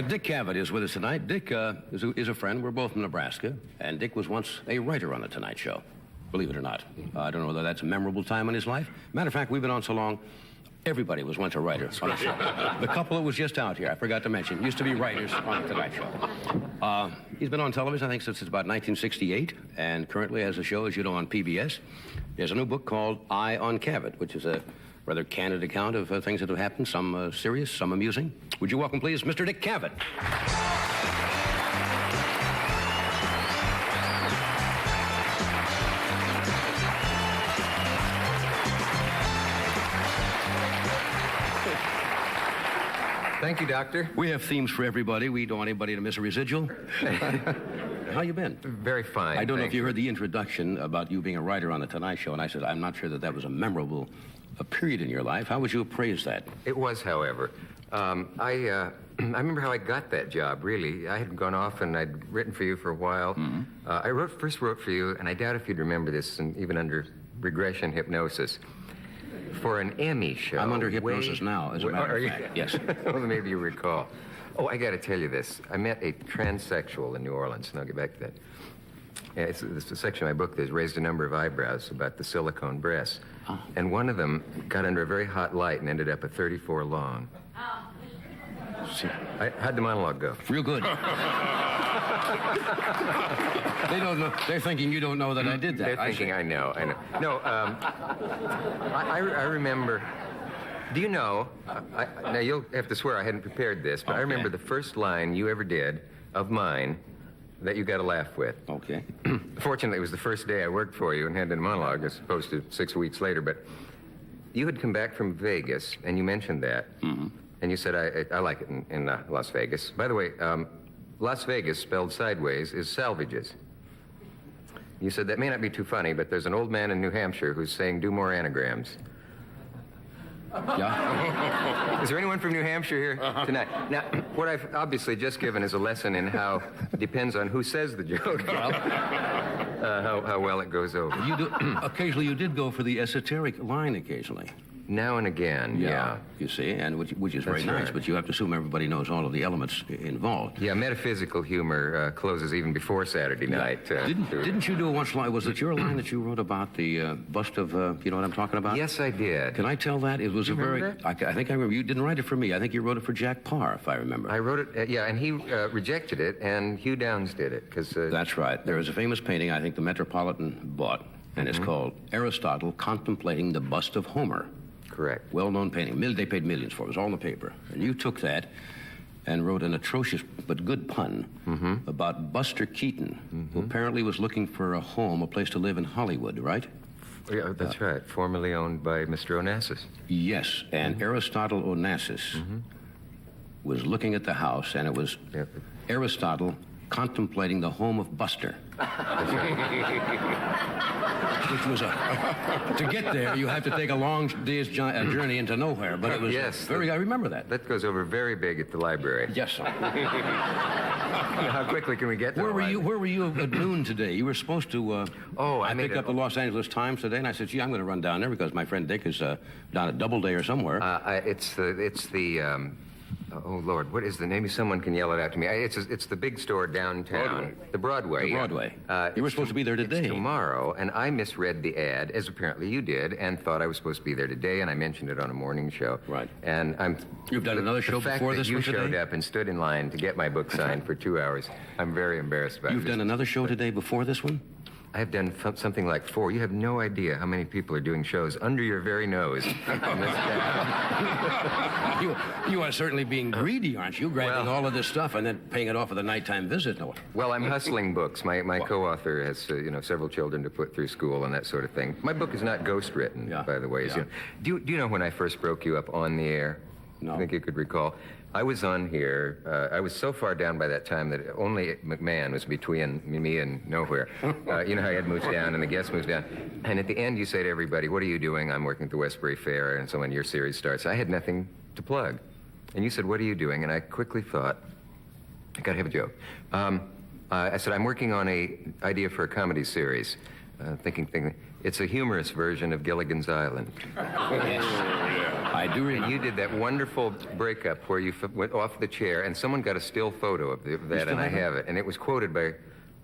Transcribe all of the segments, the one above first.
Dick Cavett is with us tonight. Dick is a friend. We're both from Nebraska, and Dick was once a writer on The Tonight Show, believe it or not. I don't know whether that's a memorable time in his life. Matter of fact, we've been on so long, everybody was once a writer on the show. The couple that was just out here, I forgot to mention, used to be writers on The Tonight Show. He's been on television, I think, since about 1968, and currently has a show, as you know, on PBS. There's a new book called Eye on Cavett, which is a rather candid account of things that have happened, some serious, some amusing. Would you welcome, please, Mr. Dick Cavett? Thank you, Doctor. We have themes for everybody. We don't want anybody to miss a residual. How you been? Very fine. I don't know if you heard the introduction about you being a writer on The Tonight Show, and I said, I'm not sure that was a memorable period in your life. How would you appraise that? It was, however. I remember how I got that job, really. I had gone off and I'd written for you for a while. Mm-hmm. I first wrote for you, and I doubt if you'd remember this, and even under regression hypnosis, for an Emmy show. I'm under hypnosis now, as a matter of fact. Yes. Well, maybe you recall. Oh, I got to tell you this. I met a transsexual in New Orleans, and I'll get back to that. Yeah, it's a section of my book that's raised a number of eyebrows about the silicone breasts. Oh. And one of them got under a very hot light and ended up at 34 long. How'd the monologue go? Real good. They don't know. They're thinking you don't know that I did that. They're thinking I know. No, I remember. Do you know? Now you'll have to swear I hadn't prepared this, but okay. I remember the first line you ever did of mine that you got a laugh with. Okay. Fortunately, it was the first day I worked for you and had a monologue as opposed to 6 weeks later. But you had come back from Vegas, and you mentioned that. Mm-hmm. And you said, I like it in Las Vegas. By the way, Las Vegas, spelled sideways, is salvages. You said, that may not be too funny, but there's an old man in New Hampshire who's saying, do more anagrams. Yeah. Is there anyone from New Hampshire here tonight? Now, what I've obviously just given is a lesson in how it depends on who says the joke. How well it goes over. Occasionally, you did go for the esoteric line occasionally. Now and again, yeah. You see, and which is very nice, but you have to assume everybody knows all of the elements involved. Yeah, metaphysical humor closes even before Saturday night. Didn't you do a once line? Was it your line that you wrote about the bust of, you know what I'm talking about? Yes, I did. Can I tell that? It was that? I think I remember. You didn't write it for me. I think you wrote it for Jack Parr, if I remember. I wrote it, yeah, and he rejected it, and Hugh Downs did it. That's right. There is a famous painting I think the Metropolitan bought, and it's called Aristotle Contemplating the Bust of Homer. Correct. Well-known painting. They paid millions for it. It was all in the paper. And you took that and wrote an atrocious but good pun about Buster Keaton, who apparently was looking for a home, a place to live in Hollywood, right? Yeah, that's right. Formerly owned by Mr. Onassis. Yes, and Aristotle Onassis was looking at the house, and it was Aristotle contemplating the home of Buster. Which was to get there, you have to take a long day's journey into nowhere, but it was I remember that. That goes over very big at the library. Yes, sir. How quickly can we get there? Where were you at noon today? You were supposed to, I picked up the Los Angeles Times today, and I said, gee, I'm going to run down there because my friend Dick is down at Doubleday or somewhere. It's the oh, Lord, what is the name? Someone can yell it out to me. It's the big store downtown. Broadway. The Broadway. You were supposed to be there today. It's tomorrow, and I misread the ad, as apparently you did, and thought I was supposed to be there today, and I mentioned it on a morning show. Right. And You've done another show before this one today? The fact that you showed up and stood in line to get my book signed for 2 hours, I'm very embarrassed about it. You've done another show today before this one? I have done something like 4. You have no idea how many people are doing shows under your very nose. You are certainly being greedy, aren't you? Grabbing all of this stuff and then paying it off with a nighttime visit. Well, I'm hustling books. My co-author has several children to put through school and that sort of thing. My book is not ghostwritten, by the way. Yeah. Do you know when I first broke you up on the air? No. I think you could recall. I was on here. I was so far down by that time that only McMahon was between me and nowhere. You know how Ed moves down and the guest moves down. And at the end, you say to everybody, what are you doing? I'm working at the Westbury Fair. And so when your series starts, I had nothing to plug. And you said, what are you doing? And I quickly thought, I got to have a joke. I said, I'm working on an idea for a comedy series. Thinking, it's a humorous version of Gilligan's Island. Yes. I do remember. And you did that wonderful breakup where you went off the chair, and someone got a still photo of that, and I have it. And it was quoted by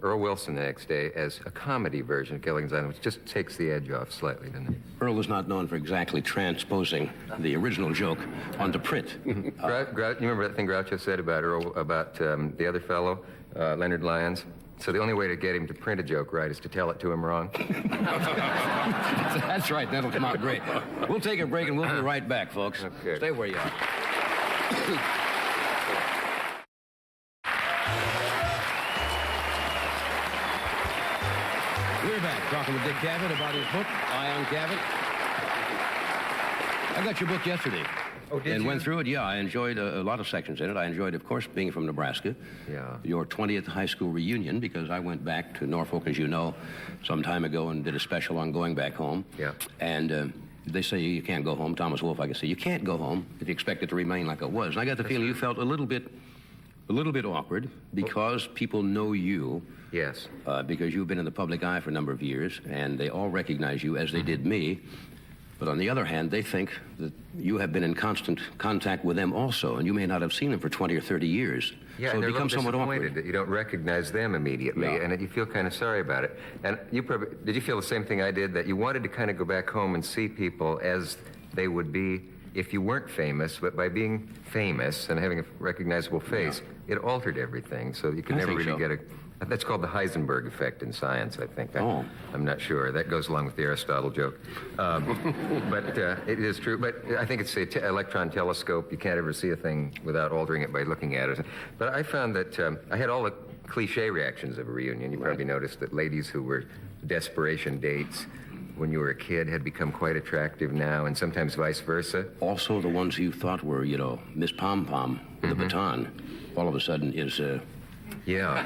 Earl Wilson the next day as a comedy version of Gilligan's Island, which just takes the edge off slightly, doesn't it? Earl was not known for exactly transposing the original joke onto print. You remember that thing Groucho said about Earl, about the other fellow, Leonard Lyons? So the only way to get him to print a joke right is to tell it to him wrong. That's right. That'll come out great. We'll take a break and we'll be right back, folks. Okay. Stay where you are. We're back talking with Dick Cavett about his book, Eye on Cavett. I got your book yesterday. Oh, did and you? went through it. Yeah, I enjoyed a lot of sections in it. I enjoyed, of course, being from Nebraska. Yeah. Your 20th high school reunion, because I went back to Norfolk, as you know, some time ago and did a special on going back home. Yeah. And they say you can't go home. Thomas Wolfe, I can say, you can't go home if you expect it to remain like it was. And I got the feeling you felt a little bit awkward because people know you. Yes. Because you've been in the public eye for a number of years, and they all recognize you, as they did me. But on the other hand, they think that you have been in constant contact with them also, and you may not have seen them for 20 or 30 years. Yeah, so and it they're becomes a little somewhat disappointed awkward. that you don't recognize them immediately, Yeah. and that you feel kind of sorry about it. And you probably, did you feel the same thing I did, that you wanted to kind of go back home and see people as they would be if you weren't famous, but by being famous and having a recognizable face, it altered everything, so you could I never think really so. get a... That's called the Heisenberg effect in science, I think. Oh. I'm not sure. That goes along with the Aristotle joke. But it is true. But I think it's the electron telescope. You can't ever see a thing without altering it by looking at it. But I found that I had all the cliche reactions of a reunion. You probably noticed that ladies who were desperation dates when you were a kid had become quite attractive now, and sometimes vice versa. Also, the ones you thought were, you know, Miss Pom Pom with a baton, all of a sudden is... Yeah.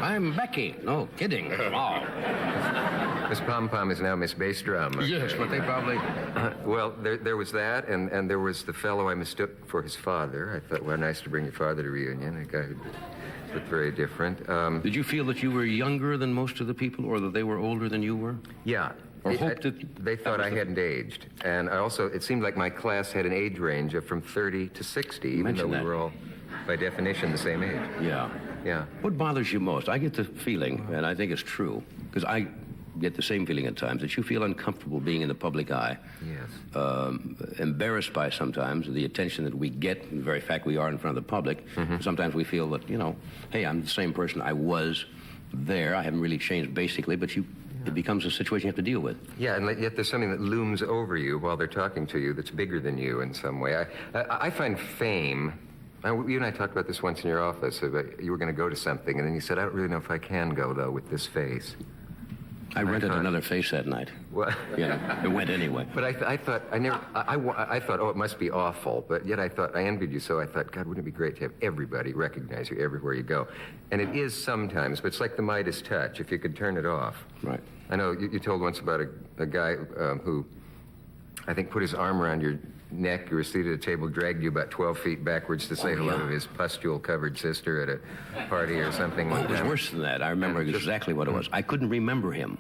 I'm Becky. No, kidding. Oh. Miss Pom Pom is now Miss Bass Drum. Yes, but they probably... Well, there was that, and there was the fellow I mistook for his father. I thought, well, nice to bring your father to reunion, a guy who looked very different. Did you feel that you were younger than most of the people, or that they were older than you were? Yeah. Or hoped that... They thought I hadn't aged. And I also, it seemed like my class had an age range of from 30 to 60, even though we were all, by definition, the same age. Yeah. Yeah. What bothers you most? I get the feeling, and I think it's true, because I get the same feeling at times, that you feel uncomfortable being in the public eye. Yes. Embarrassed by sometimes the attention that we get, the very fact we are in front of the public. Sometimes we feel that, you know, hey, I'm the same person I was there. I haven't really changed basically, but it becomes a situation you have to deal with. Yeah, and yet there's something that looms over you while they're talking to you that's bigger than you in some way. I find fame... You and I talked about this once in your office. About you were going to go to something, and then you said, I don't really know if I can go, though, with this face. I rented another face that night. Well, Yeah, it went anyway. But I thought, I thought, oh, it must be awful. But yet I thought, I envied you, so I thought, God, wouldn't it be great to have everybody recognize you everywhere you go? And it is sometimes, but it's like the Midas touch, if you could turn it off. Right. I know you told once about a guy who, I think, put his arm around your neck. You were seated at a table, dragged you about 12 feet backwards to say hello to his pustule-covered sister at a party or something. Well, it was worse than that. I remember Yeah, exactly what it was. I couldn't remember him.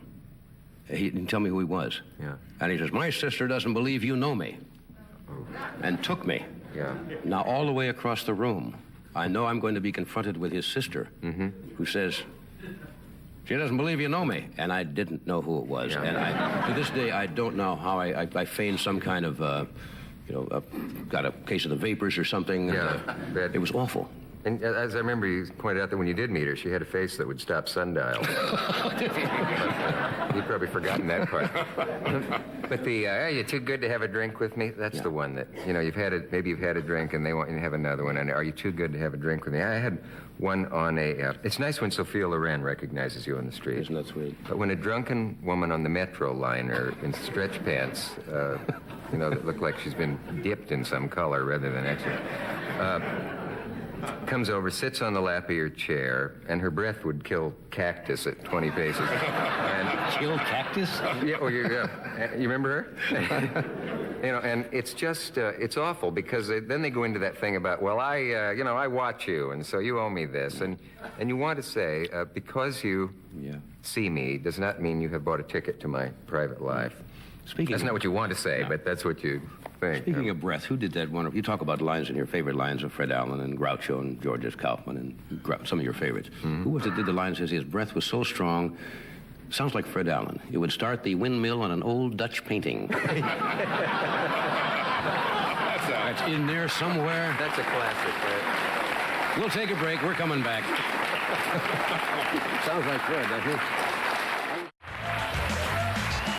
He didn't tell me who he was. Yeah. And he says, my sister doesn't believe you know me. And took me. Yeah. Now, all the way across the room, I know I'm going to be confronted with his sister, who says, she doesn't believe you know me. And I didn't know who it was. Yeah. And to this day, I don't know how I feigned some kind of, got a case of the vapors or something. Yeah. It was awful. And as I remember, you pointed out that when you did meet her, she had a face that would stop sundials. You've probably forgotten that part. But the, are you too good to have a drink with me? That's the one that, you know, maybe you've had a drink and they want you to have another one. And are you too good to have a drink with me? I had one on it's nice when Sophia Loren recognizes you on the street. Isn't that sweet? But when a drunken woman on the metro liner in stretch pants, that look like she's been dipped in some color rather than extra, comes over, sits on the lap of your chair, and her breath would kill cactus at 20 paces. And, Kill cactus? yeah, you remember her? You know, and it's just, it's awful because then they go into that thing about, well, I watch you, and so you owe me this. And you want to say, because you see me does not mean you have bought a ticket to my private life. That's not what you want to say, but that's what you think. Speaking of breath, who did that one? You talk about lines in your favorite lines of Fred Allen and Groucho and Georges Kaufman and some of your favorites. Who was it did the line says his breath was so strong, sounds like Fred Allen. It would start the windmill on an old Dutch painting. That's in there somewhere. That's a classic, right? We'll take a break. We're coming back. Sounds like Fred, doesn't it?